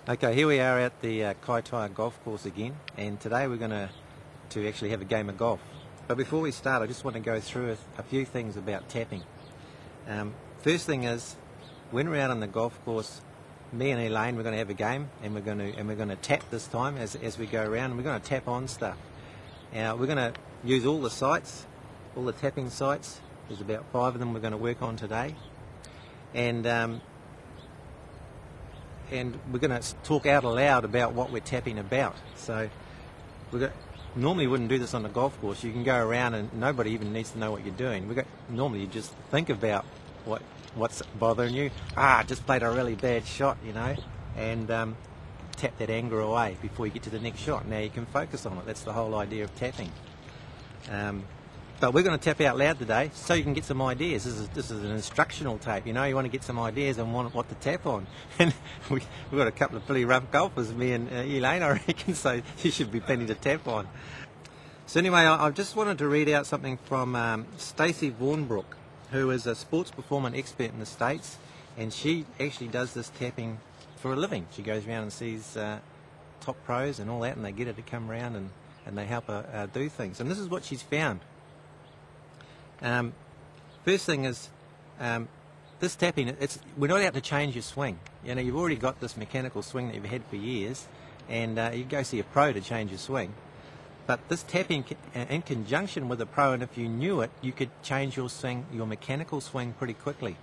Okay, here we are at the Kaitaia golf course again, and today we're going to actually have a game of golf. But before we start, I just want to go through a few things about tapping. First thing is, when we're out on the golf course, me and Elaine, we're going to have a game, and we're going to tap this time as we go around, and we're going to tap on stuff. Now we're going to use all the sites, all the tapping sites. There's about 5 of them we're going to work on today, and we're going to talk out aloud about what we're tapping about. So normally you wouldn't do this on a golf course. You can go around and nobody even needs to know what you're doing. Normally you just think about what's bothering you. Just played a really bad shot, and tap that anger away before you get to the next shot. Now you can focus on it. That's the whole idea of tapping. But we're going to tap out loud today so you can get some ideas. This is an instructional tape. You want to get some ideas and want what to tap on. And we've got a couple of pretty rough golfers, me and Elaine, I reckon, so you should be plenty to tap on. So anyway, I just wanted to read out something from Stacey Vaughnbrook, who is a sports performance expert in the States, and she actually does this tapping for a living. She goes around and sees top pros and all that, and they get her to come around and they help her do things. And this is what she's found. First thing is, this tapping, we're not out to change your swing. You've already got this mechanical swing that you've had for years, and you go see a pro to change your swing. But this tapping, in conjunction with a pro, and if you knew it, you could change your swing, your mechanical swing, pretty quickly.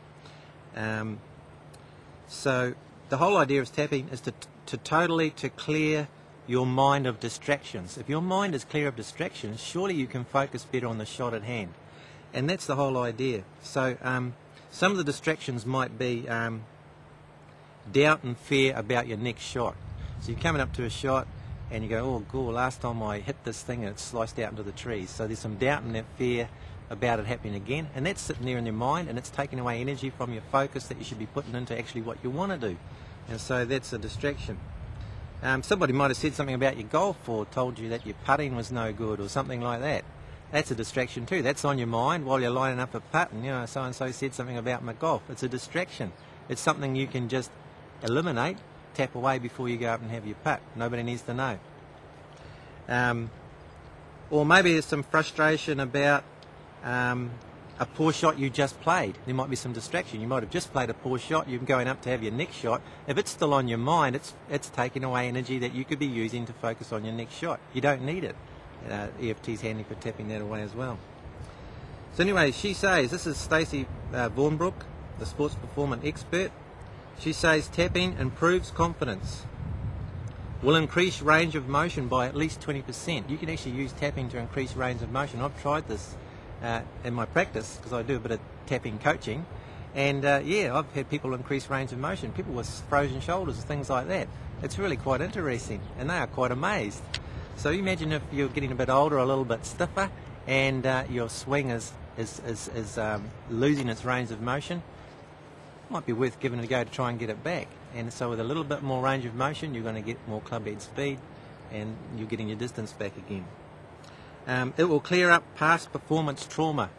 So the whole idea of tapping is to totally clear your mind of distractions. If your mind is clear of distractions, surely you can focus better on the shot at hand. And that's the whole idea. So some of the distractions might be doubt and fear about your next shot. So you're coming up to a shot and you go, oh, God, last time I hit this thing and it sliced out into the trees. So there's some doubt and that fear about it happening again. And that's sitting there in your mind, and it's taking away energy from your focus that you should be putting into actually what you want to do. And so that's a distraction. Somebody might have said something about your golf or told you that your putting was no good or something like that. That's a distraction too. That's on your mind while you're lining up a putt, and so-and-so said something about my golf. It's a distraction. It's something you can just eliminate, tap away before you go up and have your putt. Nobody needs to know. Or maybe there's some frustration about a poor shot you just played. There might be some distraction. You might have just played a poor shot. You're going up to have your next shot. If it's still on your mind, it's taking away energy that you could be using to focus on your next shot. You don't need it. EFT is handy for tapping that away as well. So anyway, she says, this is Stacey Vaughnbrook, the sports performance expert. She says tapping improves confidence, will increase range of motion by at least 20%. You can actually use tapping to increase range of motion. I've tried this in my practice because I do a bit of tapping coaching, and I've had people increase range of motion, people with frozen shoulders, things like that. It's really quite interesting, and they are quite amazed. So imagine if you're getting a bit older, a little bit stiffer, and your swing is losing its range of motion. It might be worth giving it a go to try and get it back. And so with a little bit more range of motion, you're going to get more club head speed, and you're getting your distance back again. It will clear up past performance trauma.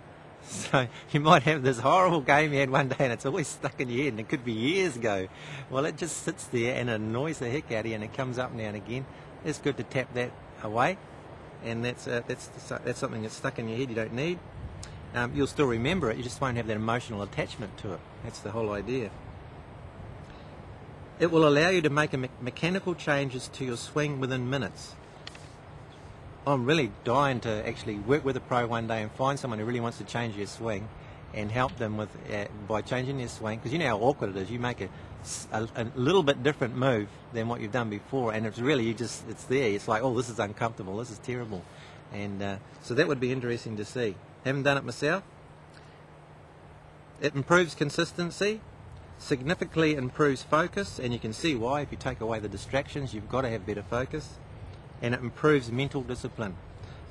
So you might have this horrible game you had one day and it's always stuck in your head, and it could be years ago. Well, it just sits there and it annoys the heck out of you, and it comes up now and again. It's good to tap that away, and that's something that's stuck in your head you don't need. You'll still remember it, you just won't have that emotional attachment to it. That's the whole idea. It will allow you to make mechanical changes to your swing within minutes. I'm really dying to actually work with a pro one day and find someone who really wants to change their swing and help them with by changing their swing, because you know how awkward it is. You make a little bit different move than what you've done before, and it's really it's there. It's like, oh, this is uncomfortable, this is terrible, and so that would be interesting to see. Haven't done it myself. It improves consistency, significantly improves focus, and you can see why. If you take away the distractions, you've got to have better focus, and it improves mental discipline.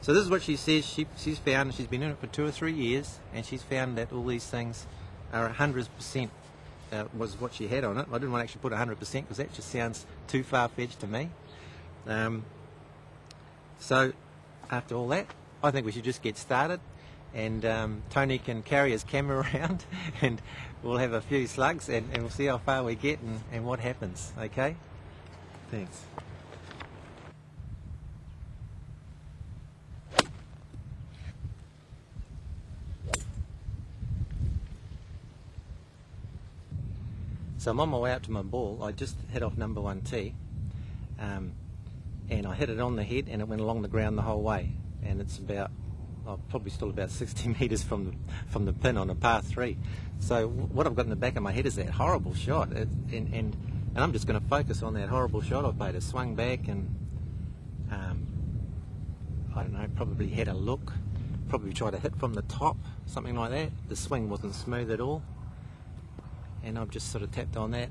So this is what she says. She's found, she's been doing it for 2 or 3 years, and she's found that all these things are 100%. Was what she had on it. I didn't want to actually put 100% because that just sounds too far-fetched to me. So after all that, I think we should just get started, and Tony can carry his camera around and we'll have a few slugs, and we'll see how far we get and what happens. Okay? Thanks. So I'm on my way out to my ball. I just hit off number 1 tee, and I hit it on the head, and it went along the ground the whole way. And it's about, probably still about 60 metres from the pin on a par 3. So what I've got in the back of my head is that horrible shot, and I'm just going to focus on that horrible shot I've made. It swung back, and I don't know, probably had a look, probably tried to hit from the top, something like that. The swing wasn't smooth at all. And I've just sort of tapped on that,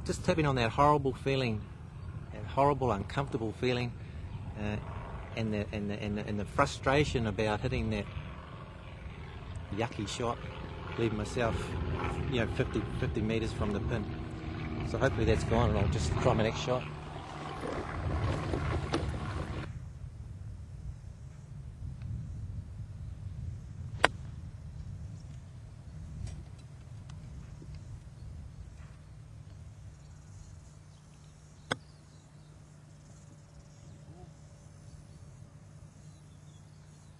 just tapping on that horrible feeling, that horrible, uncomfortable feeling, and the frustration about hitting that yucky shot, leaving myself, 50 metres from the pin. So hopefully that's gone, and I'll just try my next shot.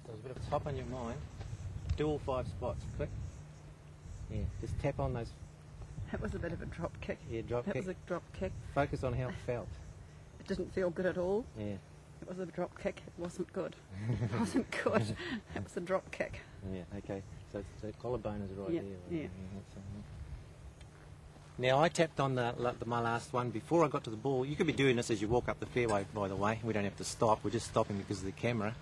There's a bit of top on your mind. Do all 5 spots, quick. Yeah, just tap on those. That was a bit of a drop kick. Yeah, drop kick. That was a drop kick. Focus on how it felt. It didn't feel good at all. Yeah. It was a drop kick. It wasn't good. It wasn't good. It was a drop kick. Yeah, okay. So collarbone is right Yeah, there. yeah. That's Now I tapped on my last one before I got to the ball. You could be doing this as you walk up the fairway, by the way. We don't have to stop. We're just stopping because of the camera.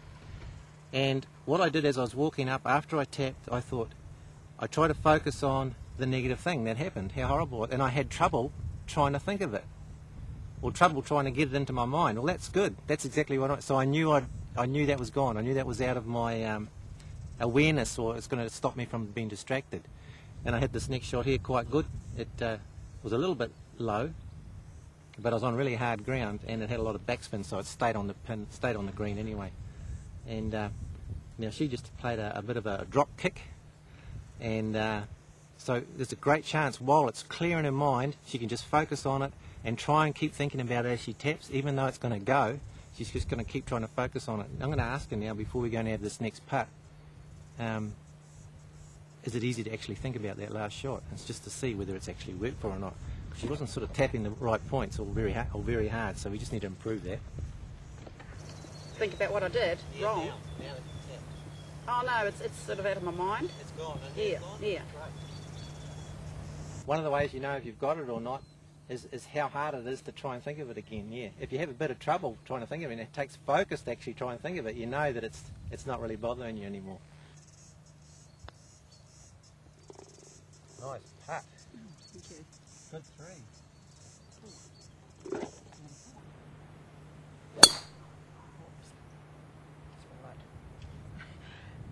And what I did as I was walking up, after I tapped, I thought, I tried to focus on the negative thing that happened, how horrible it was. And I had trouble trying to think of it, or trouble trying to get it into my mind. Well, that's good. That's exactly what so I knew that was gone. I knew that was out of my awareness, or it's going to stop me from being distracted. And I hit this next shot here quite good. It was a little bit low, but I was on really hard ground, and it had a lot of backspin, so it stayed on the pin, stayed on the green anyway. And now she just played a bit of a drop kick, and so there's a great chance while it's clear in her mind, she can just focus on it and try and keep thinking about it as she taps, even though it's going to go. She's just going to keep trying to focus on it. I'm going to ask her now, before we go and have this next putt, is it easy to actually think about that last shot? It's just to see whether it's actually worked for her or not. She wasn't sort of tapping the right points, or very hard, so we just need to improve that. Think about what I did wrong. Now it's tapped. Oh no, it's sort of out of my mind. It's gone, isn't Yeah, it? It's gone? yeah. Right. One of the ways you know if you've got it or not is how hard it is to try and think of it again. Yeah. If you have a bit of trouble trying to think of it, and it takes focus to actually try and think of it, you know that it's not really bothering you anymore. Nice putt. Thank you. Good 3.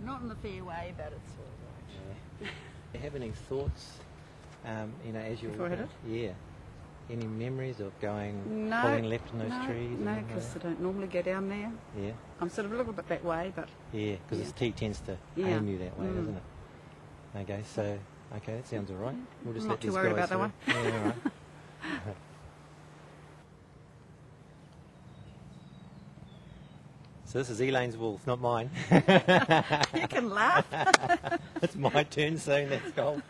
Not in the fairway, but it's all right. Yeah. Do you have any thoughts, as you're Before I hit it? Yeah. Any memories of pulling left in those trees? No, because I don't normally go down there. Yeah. I'm sort of a little bit that way, but Yeah, because this tee tends to aim you that way, doesn't it? Okay, so that sounds all right. We'll just I'm let not too these worried guys about that through. Yeah, all right. So this is Elaine's wolf, not mine. you can laugh. It's my turn soon, that's golf.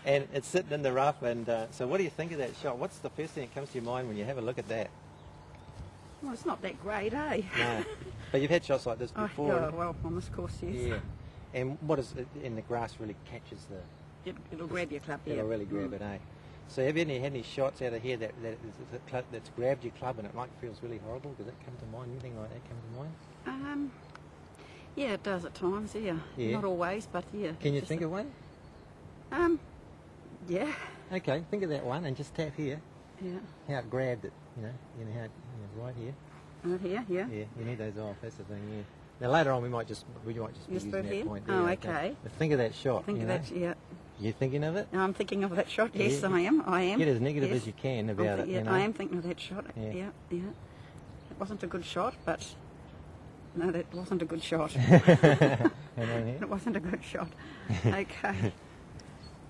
And it's sitting in the rough, and so what do you think of that shot? What's the first thing that comes to your mind when you have a look at that? Well, it's not that great, eh? No. But you've had shots like this Oh, before. yeah, well, on this course, yes. Yeah. And what is it in the grass really catches the... It'll grab your club, yeah. It'll really grab it, eh? So have you had any shots out of here that's grabbed your club and it feels really horrible? Does that come to mind? Anything like that come to mind? Yeah, it does at times, yeah. Not always, but yeah. Can you think of one? Yeah. Okay, think of that one and just tap here. Yeah. How it grabbed it, right here. Right here, yeah. Yeah, you need those off, that's the thing, yeah. Now later on we might just be using that here? point there. Oh, okay. But think of that shot. Think of that, yeah. You thinking of it? I'm thinking of that shot, yes, Yeah. I am. Get as negative as you can about it. I am thinking of that shot, Yeah. yeah. It wasn't a good shot, but... No, that wasn't a good shot. Hang on here. It wasn't a good shot. Okay.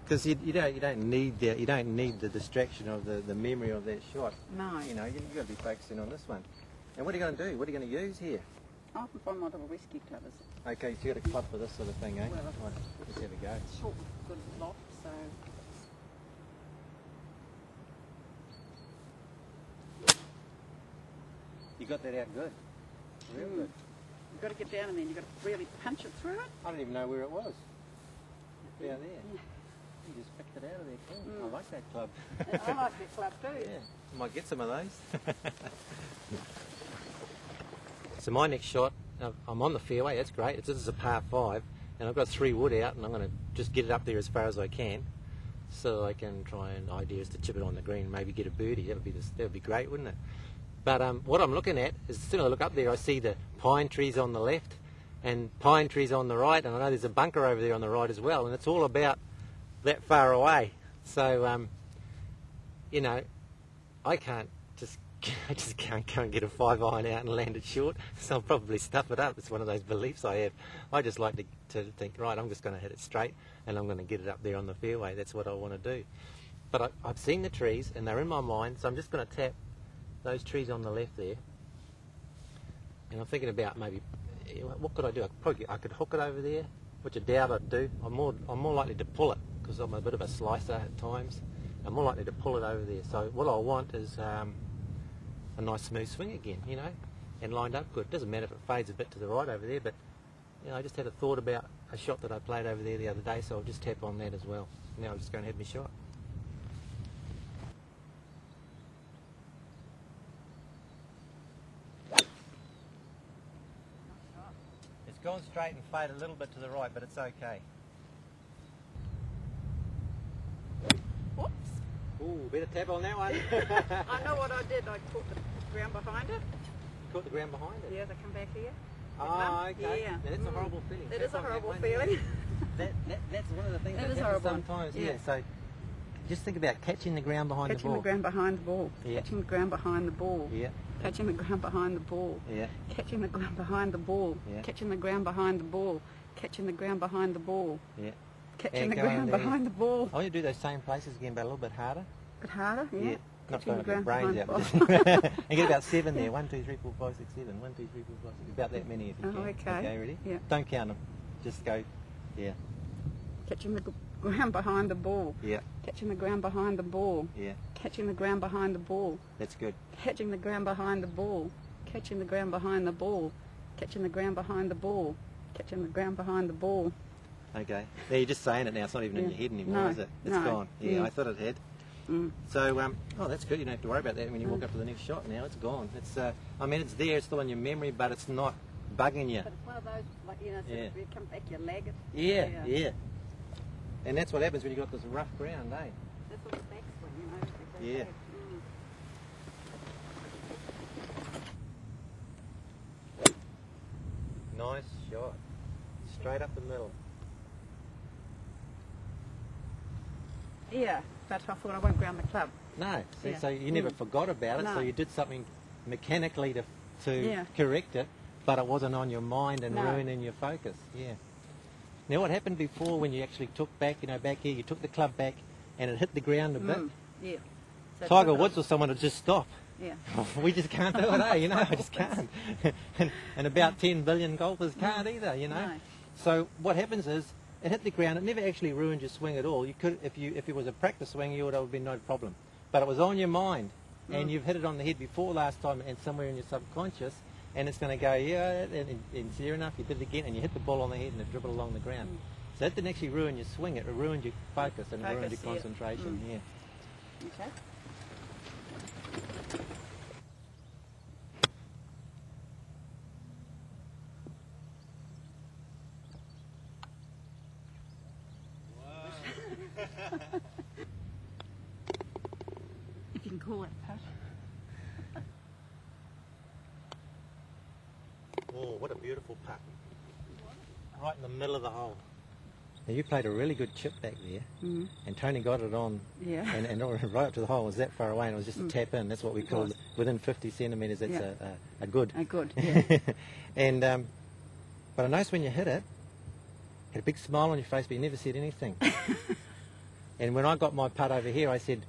Because you don't need the distraction of the memory of that shot. No. You know, you've got to be focusing on this one. And what are you going to do? What are you going to use here? I can find my little rescue clubbers. Okay, so you got a club for this sort of thing, eh? Well, Right, let's have a go. Short, good loft, so. You got that out good. Real good. You've got to get down and then you've got to really punch it through it. I don't even know where it was. Down there. You just picked it out of there. Cool. I like that club. I like that club too. Yeah, I might get some of those. So my next shot, I'm on the fairway, that's great. This is a par 5, and I've got 3 wood out, and I'm going to just get it up there as far as I can, so I can try and ideas to chip it on the green and maybe get a birdie. That would be great, wouldn't it? But what I'm looking at is, as soon as I look up there, I see the pine trees on the left and pine trees on the right, and I know there's a bunker over there on the right as well, and it's all about that far away. So, you know, I just can't go and get a 5-iron out and land it short, so I'll probably stuff it up. It's one of those beliefs I have. I just like to think, right, I'm just going to hit it straight and I'm going to get it up there on the fairway. That's what I want to do. But I've seen the trees and they're in my mind, so I'm just going to tap those trees on the left there. And I'm thinking about maybe, what could I do? I could hook it over there, which I doubt I'd do. I'm more likely to pull it, because I'm a bit of a slicer at times. I'm more likely to pull it over there. So what I want is a nice smooth swing again, you know, and lined up good. Doesn't matter if it fades a bit to the right over there, but you know, I just had a thought about a shot that I played over there the other day, so I'll just tap on that as well. Now I'm just going to have my shot. It's gone straight and faded a little bit to the right, but it's okay. Whoops. Ooh, better tap on that one. I know what I did. I caught the ground behind it. Caught the ground behind it? Yeah, they come back here. Oh, okay. Yeah. Now, that's a horrible feeling. It is a horrible one, feeling. That's one of the things It that is happens horrible. sometimes. Yeah. So just think about catching the ground behind the Catching ball. the ground behind the ball. Yeah. Catching the ground behind the ball. Yeah. Catching the ground behind the ball. Yeah. Catching the ground behind the ball. Yeah. Catching the ground behind the ball. Catching the ground behind the ball. Yeah. Catching And the go ground in there. behind the ball. I want you to do those same places again, but a little bit harder. A bit harder, yeah. Not Catching going the to get ground brains behind out. the ball. And get about 7 there. 1, 2, 3, 4, 5, 6, 7. 1, 2, 3, 4, 5, 6. About that many if you Oh, can. okay. Okay, ready? Yeah. Don't count them. Just go. Yeah. Catching the ground behind the ball. Yeah. Catching the ground behind the ball. Yeah. Catching the ground behind the ball. That's good. Catching the ground behind the ball. Catching the ground behind the ball. Catching the ground behind the ball. Catching the ground behind the ball. Okay. Now you're just saying it now. It's not even in Yeah. your head anymore, No, is it? It's no. gone. Yeah, Mm. I thought it had. Mm. So, oh, that's good. You don't have to worry about that when you walk up to the next shot now. It's gone. It's, I mean, it's there. It's still in your memory, but it's not bugging you. But it's one of those, like, you know, so Yeah. you come back, you lag it. Yeah, yeah. And that's what happens when you've got this rough ground, eh? That's what the backswing, you know. if they Yeah. say, Nice shot. Straight up the middle. Yeah, but I thought I won't ground the club. No, see, Yeah. so you never forgot about it, so No. you did something mechanically to Yeah. correct it, but it wasn't on your mind and No. ruining your focus. Yeah. Now, what happened before when you actually took back, you know, back here, you took the club back and it hit the ground a bit? Yeah. So Tiger took it Woods or someone would just stop. Yeah. We just can't do it, eh? You know, I just can't. and about 10 billion golfers can't either, you know. No. So what happens is, it hit the ground. It never actually ruined your swing at all. You could, if it was a practice swing, you would have been no problem. But it was on your mind, and you've hit it on the head before last time, and somewhere in your subconscious, and it's going to go, yeah, and sure enough, you did it again, and you hit the ball on the head, and it dribbled along the ground. So that didn't actually ruin your swing. It ruined your focus and it ruined your Focus, yeah. concentration. Yeah. Okay. If you can call it putt. Oh, what a beautiful putt. Right in the middle of the hole. Now you played a really good chip back there, and Tony got it on, Yeah. and right up to the hole. It was that far away, and it was just a tap in. That's what we call within 50 centimetres. That's Yeah. a good. A good, yeah. And but I noticed when you hit it, you had a big smile on your face, but you never said anything. And when I got my putt over here, I said,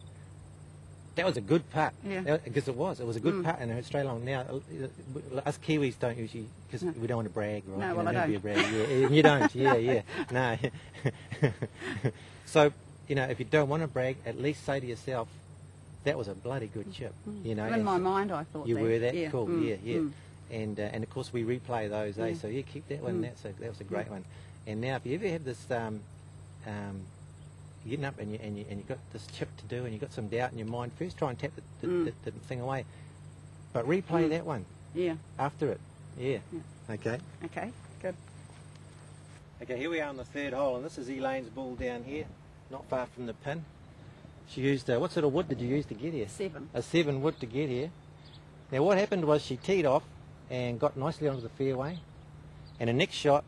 that was a good putt. Yeah. Because it was a good putt, and it went straight along. Now, us Kiwis don't usually, because we don't want to brag, right? No, well, I don't don't. be a brag. Yeah, you don't, yeah, no. So, if you don't want to brag, at least say to yourself, that was a bloody good chip, In my mind, I thought you that. were that? Yeah. Cool, yeah. And of course we replay those, eh? So yeah, keep that one. That was a great one. And now, if you ever have this, you're getting up and you got this chip to do, and you got some doubt in your mind, first try and tap the thing away, but replay that one. Yeah. After it. Yeah. Okay. Okay. Good. Okay. Here we are on the third hole, and this is Elaine's ball down here, not far from the pin. She used what sort of wood did you use to get here? 7. A 7 wood to get here. Now what happened was she teed off and got nicely onto the fairway, and the next shot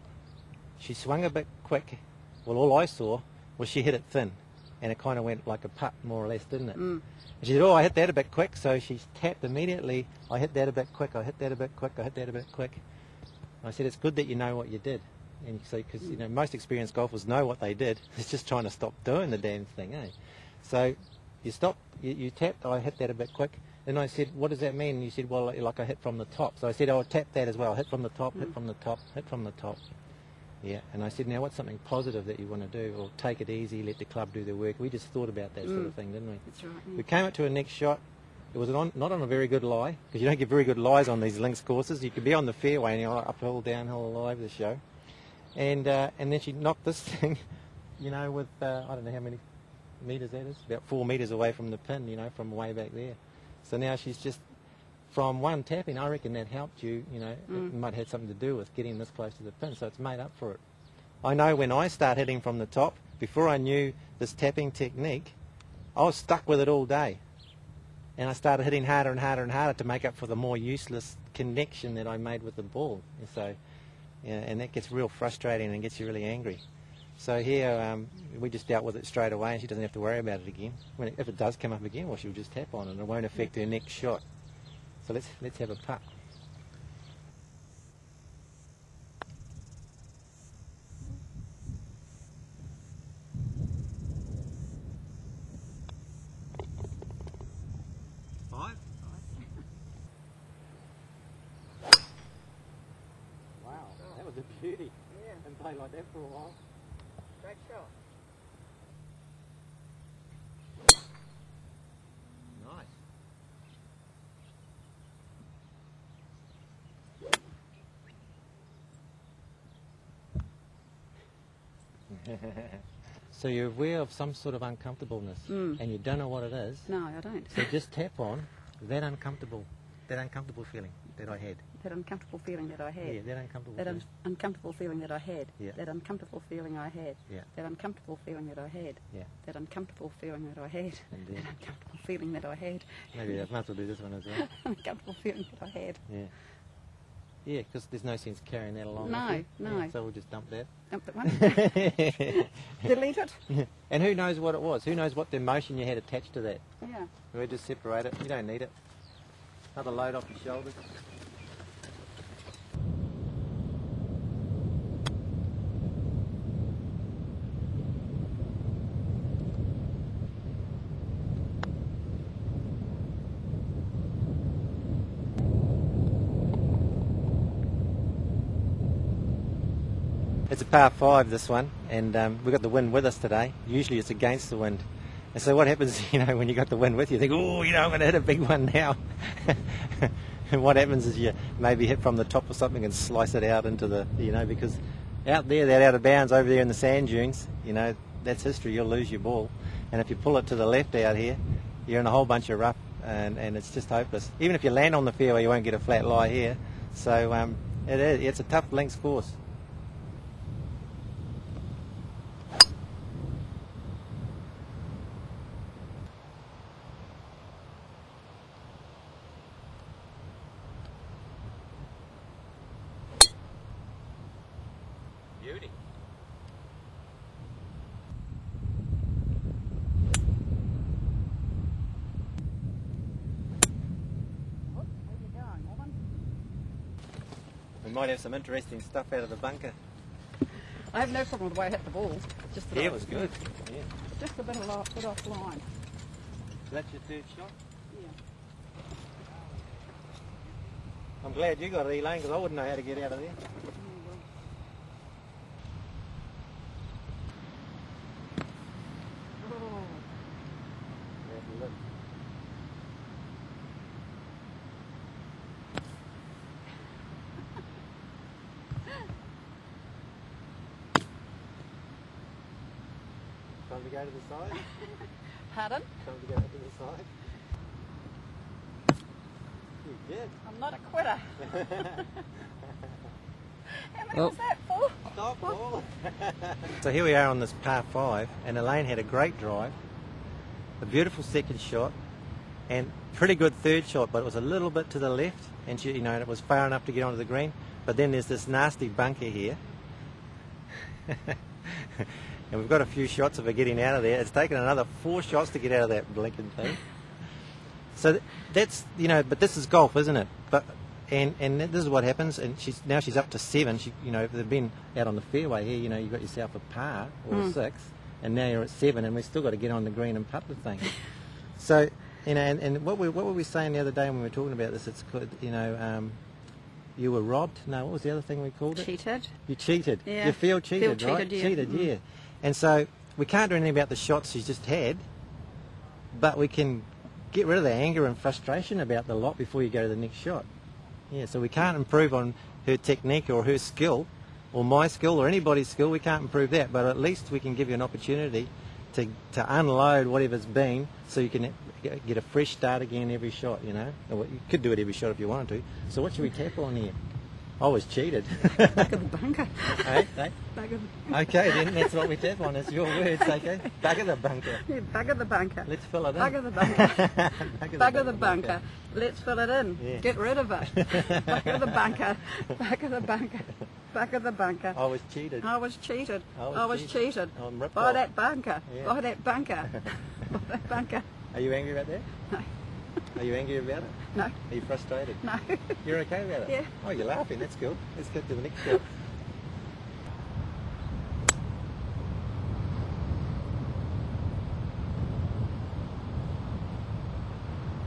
she swung a bit quick. Well, all I saw was she hit it thin, and it kind of went like a putt more or less, didn't it? And she said, oh, I hit that a bit quick, so she tapped immediately. I hit that a bit quick, I hit that a bit quick, I hit that a bit quick. I said, it's good that you know what you did. And so, because most experienced golfers know what they did. It's just trying to stop doing the damn thing, eh? So you stopped, you tapped, I hit that a bit quick. Then I said, what does that mean? And you said, well, like I hit from the top. So I said, I'll tap that as well. Hit from the top, hit from the top, hit from the top. Yeah, and I said, now what's something positive that you want to do? Or take it easy, let the club do the work. We just thought about that sort of thing, didn't we? That's right. Yeah. We came up to a next shot. It was not on a very good lie, because you don't get very good lies on these links courses. You could be on the fairway and you're uphill, downhill, all over the show. And then she knocked this thing, with, I don't know how many metres that is, about 4 metres away from the pin, from way back there. So now she's just, from one tapping, I reckon that helped you, it might have had something to do with getting this close to the pin, so it's made up for it. I know when I start hitting from the top, before I knew this tapping technique, I was stuck with it all day. And I started hitting harder and harder and harder to make up for the more useless connection that I made with the ball. And so, and that gets real frustrating and gets you really angry. So here, we just dealt with it straight away, and she doesn't have to worry about it again. If it does come up again, well, she'll just tap on it, and it won't affect her next shot. So let's have a putt. Five? Wow, that was a beauty. Yeah. And played like that for a while. Great shot. Nice. So you're aware of some sort of uncomfortableness, and you don't know what it is. No, I don't. So just tap on that uncomfortable feeling that I had. That uncomfortable feeling that I had. Yeah, that uncomfortable That feeling. uncomfortable feeling that I had. Yeah. That uncomfortable feeling I had. Yeah. That uncomfortable feeling that I had. Yeah. That uncomfortable feeling that I had. And then- That uncomfortable feeling that I had. Maybe I might as well do this one as well. Uncomfortable feeling that I had. Yeah. Yeah, because there's no sense carrying that along. No, with you. no. Yeah, so we'll just dump that. Dump that one. Delete it. And who knows what it was? Who knows what the emotion you had attached to that? Yeah. We'll just separate it. You don't need it. Another load off your shoulders. It's a par 5, this one, and we've got the wind with us today. Usually it's against the wind. And so what happens, when you got the wind with you, you think, oh, I'm going to hit a big one now. And what happens is you maybe hit from the top or something and slice it out into the, because out there, that out of bounds over there in the sand dunes, that's history. You'll lose your ball. And if you pull it to the left out here, you're in a whole bunch of rough, and it's just hopeless. Even if you land on the fairway, you won't get a flat lie here. So it's a tough links course. Beauty. Where are you going, woman? We might have some interesting stuff out of the bunker. I have no problem with the way I hit the ball. Just that Yeah, I- it was good. Yeah. just a bit offline. So that's your third shot? Yeah. I'm glad you got it, Elaine, because I wouldn't know how to get out of there. Oh. Time to go to the side? Pardon? Time to go to the side? You did. I'm not a quitter. How many Oh. was that for? Stop, Paul. So here we are on this par 5, and Elaine had a great drive, a beautiful second shot, and pretty good third shot, but it was a little bit to the left, and she, you know, it was far enough to get onto the green. But then there's this nasty bunker here. And we've got a few shots of her getting out of there. It's taken another 4 shots to get out of that blinking thing. So that's, you know, but this is golf, isn't it? But and this is what happens. And she's up to 7. She, you know, if they've been out on the fairway here, you know, you've got yourself a par or a 6, and now you're at 7, and we've still got to get on the green and putt the thing. So, you know, and what were we saying the other day when we were talking about this? It's good, you know. You were robbed? No, what was the other thing we called it? Cheated. You cheated. Yeah. You feel cheated, Feel right? cheated, yeah. Cheated, yeah. And so we can't do anything about the shots she's just had, but we can get rid of the anger and frustration about the lot before you go to the next shot. Yeah, so we can't improve on her technique or her skill or my skill or anybody's skill. We can't improve that, but at least we can give you an opportunity to unload whatever's been so you can get a fresh start again every shot, you know. Or you could do it every shot if you wanted to. So what should we tap on here? I was cheated. Back of the bunker. Hey, hey. Back of the... Okay, then that's what we tap on. It's your words, okay? Back of the bunker. Yeah, back of the bunker. Let's fill it in. Back of the bunker. Back of the bunker. bunker. Let's fill it in. Yeah. Get rid of it. Back of the bunker. Back of the bunker. Back of the bunker. I was cheated. I was cheated. I was cheated. I'm ripped By off. that bunker. Yeah. By that bunker. By that bunker. Are you angry about that? No. Are you angry about it? No. Are you frustrated? No. You're okay about it? Yeah. Oh, you're laughing. That's good. Let's get to the next shot.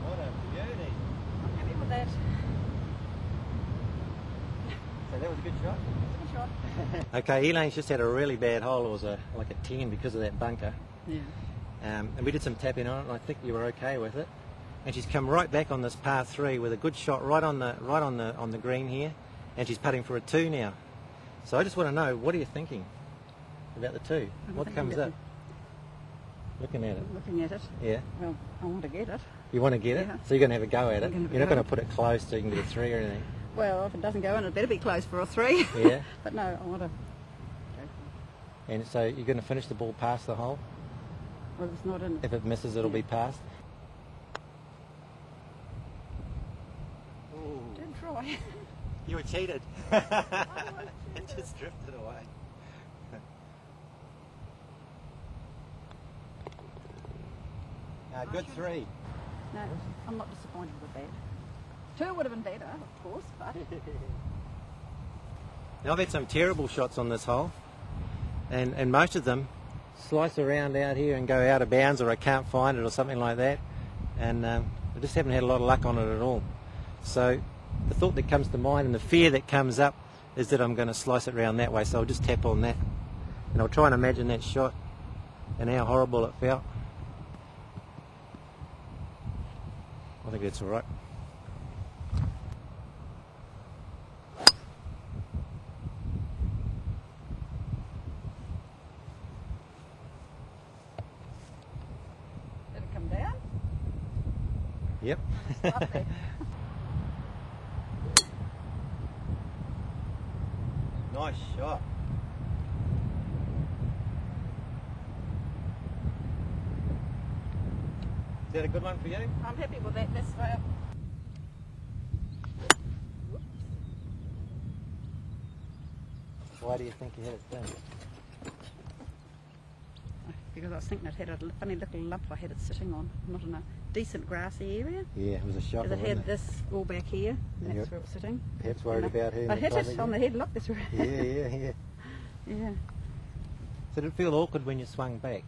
What a beauty. I'm happy with that. So that was a good shot? Good shot. Okay, Elaine's just had a really bad hole. It was like a 10 because of that bunker. Yeah. And we did some tapping on it, and I think you were okay with it. And she's come right back on this par 3 with a good shot right on the green here, and she's putting for a 2 now. So I just want to know, what are you thinking about the 2? What comes up? Looking at it. Looking at it. Yeah. Well, I want to get it. You want to get it? Yeah. So you're going to have a go at it. I'm gonna have a You're not go. going to put it close so you can get a 3 or anything. Well, if it doesn't go in, it better be close for a 3. Yeah. But no, I want to. And so you're going to finish the ball past the hole. Well, it's not in. If it misses, it'll be past. Did try. You were cheated. It just drifted away. Good 3. No, I'm not disappointed with that. 2 would have been better, of course, but Now, I've had some terrible shots on this hole, and most of them slice around out here and go out of bounds, or I can't find it or something like that, and I just haven't had a lot of luck on it at all. So the thought that comes to mind and the fear that comes up is that I'm going to slice it around that way, so I'll just tap on that, and I'll try and imagine that shot and how horrible it felt. I think that's all right. did it come down? Yep. Up there. Nice shot. Is that a good one for you? I'm happy with that. That's fair. Why do you think you hit it down? Because I was thinking it had a funny little lump I had it sitting on, not in a decent grassy area. Yeah, it was a shot. Because it had this all back here, and that's Yep. where it was sitting. Perhaps worried about her. I hit it on the head. Look, this. Yeah. Yeah. So did it feel awkward when you swung back?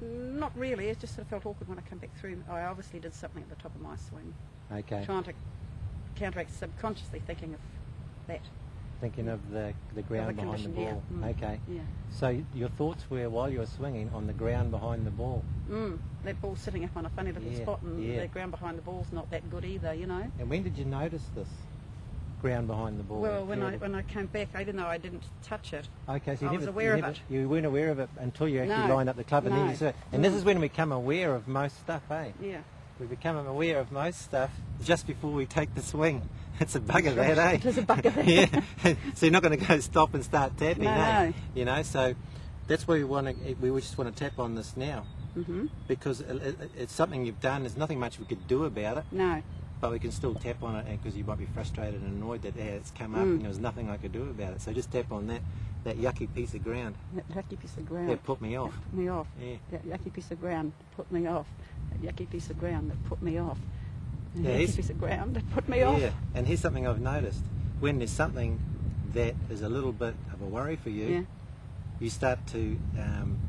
Not really. It just sort of felt awkward when I came back through. I obviously did something at the top of my swing, Okay. trying to counteract, subconsciously thinking of that. Thinking of the ground behind the condition, ball. yeah. Okay. Yeah. So your thoughts were while you were swinging on the ground behind the ball. That ball's sitting up on a funny little Yeah, spot, and yeah. the ground behind the ball's not that good either, you know. And when did you notice this ground behind the ball? Well, when I came back, even though I didn't touch it, Okay, so I you was never, aware of it. You weren't aware of it until you actually No, lined up the club, and then no. you saw it. And this is when we become aware of most stuff, eh? yeah. We become aware of most stuff just before we take the swing. It's a bugger that, eh? It is a bugger that. Yeah. So you're not going to go stop and start tapping, No, eh? no. You know, so that's why we just want to tap on this now. Because it's something you've done. There's nothing much we could do about it, No. but we can still tap on it, because you might be frustrated and annoyed that it's come up and there was nothing I could do about it. So just tap on that yucky piece of ground. That yucky piece of ground. That put me off. That put me off. Yeah. That yucky piece of ground put me off. That yucky piece of ground that put me off. That Yeah, yucky piece of ground that put me off. Yeah, and here's something I've noticed. When there's something that is a little bit of a worry for you, Yeah. you start to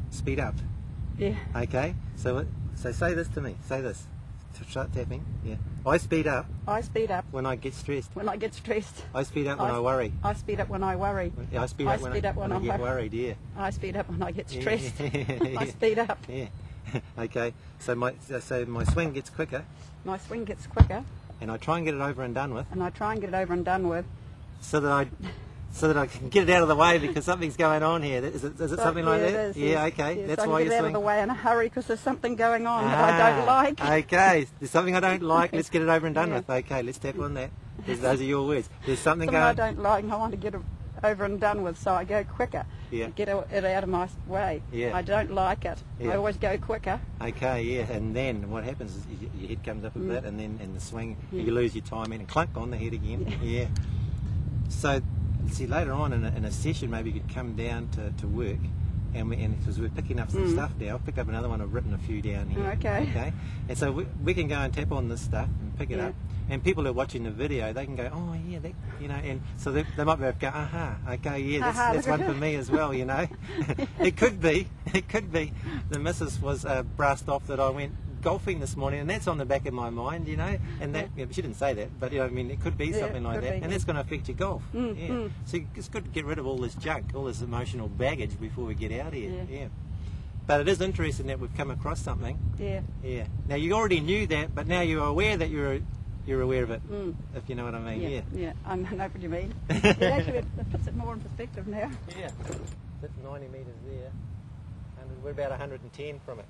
speed up. Yeah. Okay? So say this to me. Say this. Start tapping. Yeah. I speed up I speed up when I get stressed. when I get stressed. I speed up when I worry. I speed up when I worry. Yeah, I speed up when I I'm get worried, yeah. I speed up when I get stressed. Yeah. I speed up. Yeah. Okay. So my swing gets quicker, My swing gets quicker, and I try and get it over and done with, and I try and get it over and done with. so that I can get it out of the way, because something's going on here. Is it something like yeah, that? it is, Yeah, yes. okay. Yes, That's I can why get you're it out of swinging. the way in a hurry because there's something going on that I don't like. Okay, there's something I don't like. Let's get it over and done Yeah. with. Okay, let's tap on that. Those are your words. There's something Something I going. don't like, and I want to get it over and done with, so I go quicker. Yeah. Get it out of my way. Yeah. I don't like it. Yeah. I always go quicker. Okay, yeah, and then what happens is your head comes up a bit, and then in the swing you lose your timing and clunk on the head again. Yeah. So, see, later on in a session, maybe you could come down to work, and because we're picking up some stuff now, I'll pick up another one. I've written a few down here. Okay. Okay. And so we can go and tap on this stuff and pick it Yeah. up. And people who are watching the video, they can go, oh yeah, that, you know, and so they might be able to go, aha, okay, yeah, that's one for me as well, you know. It could be. The missus was brassed off that I went golfing this morning, and that's on the back of my mind, you know. And that she didn't say that, but you know, I mean, it could be something like could that, be. and that's going to affect your golf. Yeah. So it's good to get rid of all this junk, all this emotional baggage before we get out here. Yeah. But it is interesting that we've come across something. Yeah. Yeah. Now you already knew that, but now you're aware that you're aware of it, if you know what I mean. Yeah. Yeah. I know what you mean. It actually it puts it more in perspective now. Yeah. That's 90 metres there. We're about 110 from it.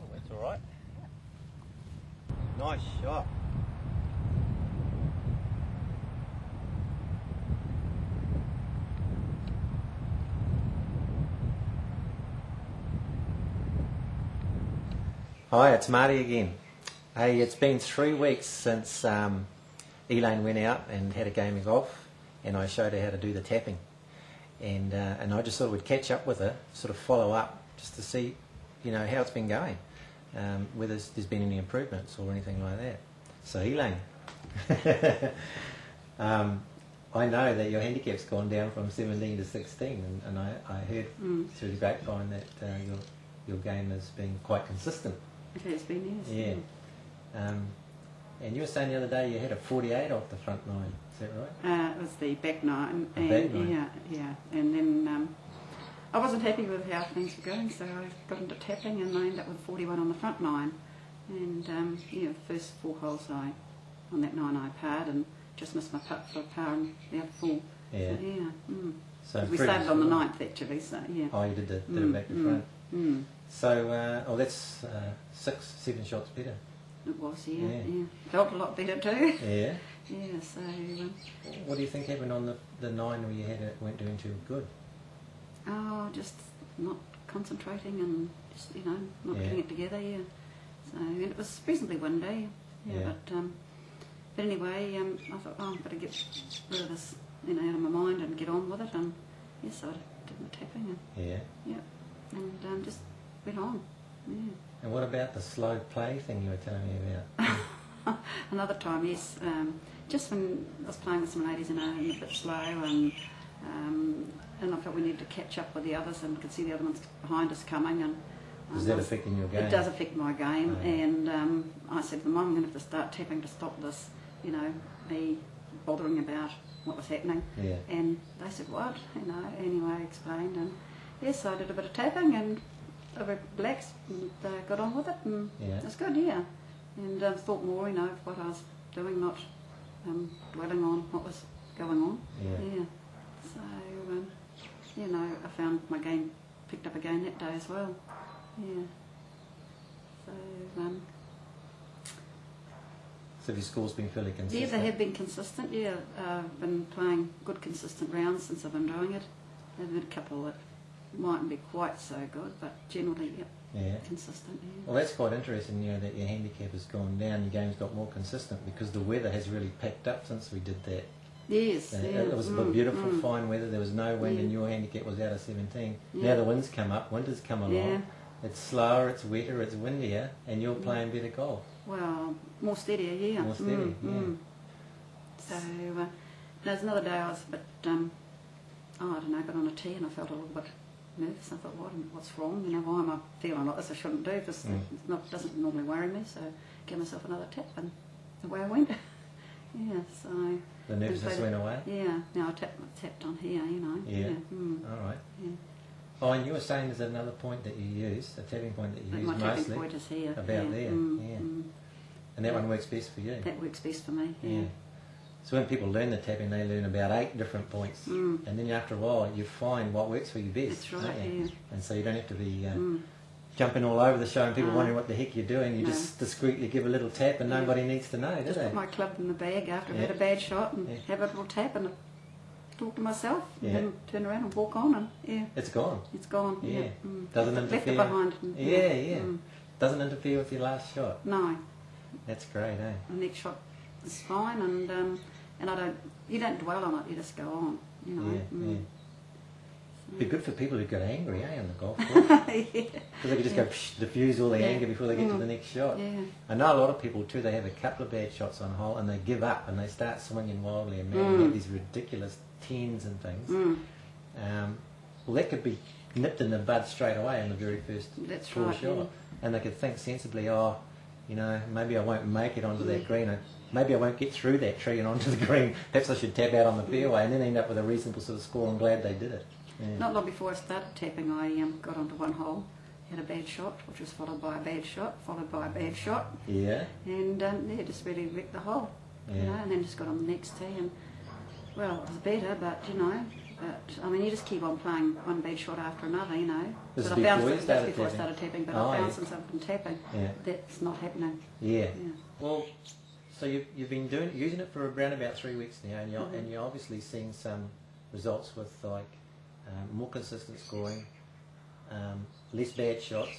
Oh, that's all right. Nice shot. Hi, it's Marty again. Hey, it's been 3 weeks since Elaine went out and had a game of golf, and I showed her how to do the tapping. And I just thought we'd catch up with her, sort of follow up, just to see, you know, how it's been going, whether there's been any improvements or anything like that. So Elaine, I know that your handicap's gone down from 17 to 16, and I heard through the grapevine that your game has been quite consistent. It has been, yes. Yeah. And you were saying the other day you had a 48 off the front nine. Is that right? It was the back nine. The back nine. Yeah. And then I wasn't happy with how things were going, so I got into tapping, and I ended up with 41 on the front nine. And the first 4 holes on that 9 I parred, and just missed my putt for a par and the other 4. Yeah. So, yeah. So we started on the 9th actually, so yeah. Oh, you did it back to front. So, that's 6-7 shots better. It was, yeah. Felt a lot better too. Yeah. Yeah, so... what do you think happened on the 9 where you weren't doing too good? Oh, just not concentrating and just, not getting it together, yeah. So, and it was reasonably windy, but anyway, I thought, I've got to get rid of this, out of my mind and get on with it, and yes, I did my tapping and just went on, yeah. And what about the slow play thing you were telling me about? Another time, yes. Just when I was playing with some ladies, and a bit slow, and I felt we needed to catch up with the others, and could see the other ones behind us coming. And Does that affect your game? It does affect my game, Oh. and I said to them, I'm going to have to start tapping to stop this, me bothering about what was happening. Yeah. And they said, what? Anyway, I explained, and yes, I did a bit of tapping, and I relaxed, and got on with it, and Yeah. it's good, yeah. And thought more, of what I was doing, not dwelling on what was going on. Yeah. So, I found my game picked up again that day as well. Yeah. So, So have your scores been fairly consistent? yeah, they have been consistent, yeah. I've been playing good consistent rounds since I've been doing it. There have been a couple that mightn't be quite so good, but generally, Yeah. consistent, yeah. Well, that's quite interesting, that your handicap has gone down, your game's got more consistent, because the weather has really picked up since we did that. Yes, yeah. It was beautiful, fine weather, there was no wind, and your handicap was out of 17. Yeah. Now the wind's come up, winter's come along, Yeah. it's slower, it's wetter, it's windier, and you're playing better golf. Well, more steadier, yeah. More steady, yeah. So, there's another day I was a bit, I don't know, got on a tee and I felt a little bit nervous. I thought, what's wrong? Why am I feeling like this? I shouldn't do this. It doesn't normally worry me, so gave myself another tap and away I went. Yeah, so... The nervousness went away? Yeah, now I tapped on here, Yeah. Mm. All right. Yeah. Oh, and you were saying there's another point that you use, a tapping point that you use My tapping mostly. point is here. About yeah. there, yeah. And that one works best for you? That works best for me, Yeah. So when people learn the tapping, they learn about 8 different points, and then after a while you find what works for you best. That's right, don't you? yeah. And so you don't have to be jumping all over the show and people No. wondering what the heck you're doing. You No. just discreetly give a little tap and nobody needs to know, do Just they? put my club in the bag after I've Yeah. had a bad shot and Yeah. have a little tap and talk to myself and Yeah. then turn around and walk on and It's gone. it's gone. Yeah. Yeah. Doesn't Left interfere. it behind. And, Yeah. Doesn't interfere with your last shot. No, That's great, eh? the next shot is fine and you don't dwell on it, you just go on, Yeah. Be good for people who get angry, on the golf course. yeah. Because they could just go diffuse all the anger before they get to the next shot. Yeah. I know a lot of people too, they have a couple of bad shots on hole and they give up and they start swinging wildly and they have these ridiculous tens and things. Well, that could be nipped in the bud straight away in the very first That's poor right, shot. yeah. And they could think sensibly, maybe I won't make it onto that green. Maybe I won't get through that tree and onto the green. Perhaps I should tap out on the fairway, and then end up with a reasonable sort of score. I'm glad they did it. Yeah. Not long before I started tapping, I got onto one hole, had a bad shot, which was followed by a bad shot, followed by a bad shot, Yeah. and just really wrecked the hole, Yeah. and then just got on the next tee, and well, it was better, but you just keep on playing one bad shot after another, This But is I found before you that's started before I tapping? started tapping, but Oh, I found yeah. since I've been tapping, Yeah. that's not happening. Yeah. Yeah. Well, so you've been using it for around about 3 weeks now, and you're obviously seeing some results with more consistent scoring, less bad shots.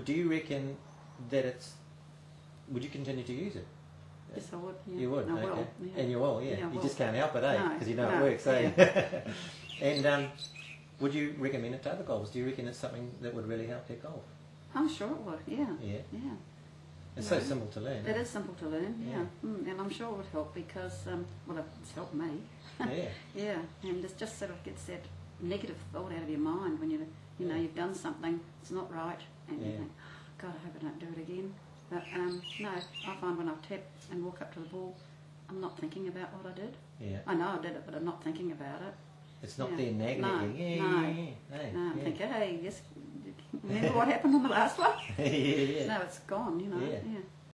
Do you reckon that would you continue to use it? Yes, I would. Yeah. You would, I okay. will. Yeah. And you will, yeah. Yeah, I You will. just can't help it, eh? No, Because you know no, it works, eh? And would you recommend it to other golfers? Do you reckon it's something that would really help their golf? I'm sure it would. Yeah. Yeah. Yeah. It's so simple to learn. It is simple to learn, Yeah. and I'm sure it would help because, it's helped me. Yeah. Yeah, and it just sort of gets that negative thought out of your mind when you've done something, it's not right, and you Yeah. think, God, I hope I don't do it again. But no, I find when I tap and walk up to the ball, I'm not thinking about what I did. Yeah. I know I did it, but I'm not thinking about it. It's not Yeah. there nagging No, at you. Yeah, no. yeah, yeah. Hey, No, I'm yeah. thinking, hey, yes, remember what happened on the last one? yeah, yeah. No, it's gone, Yeah. Yeah.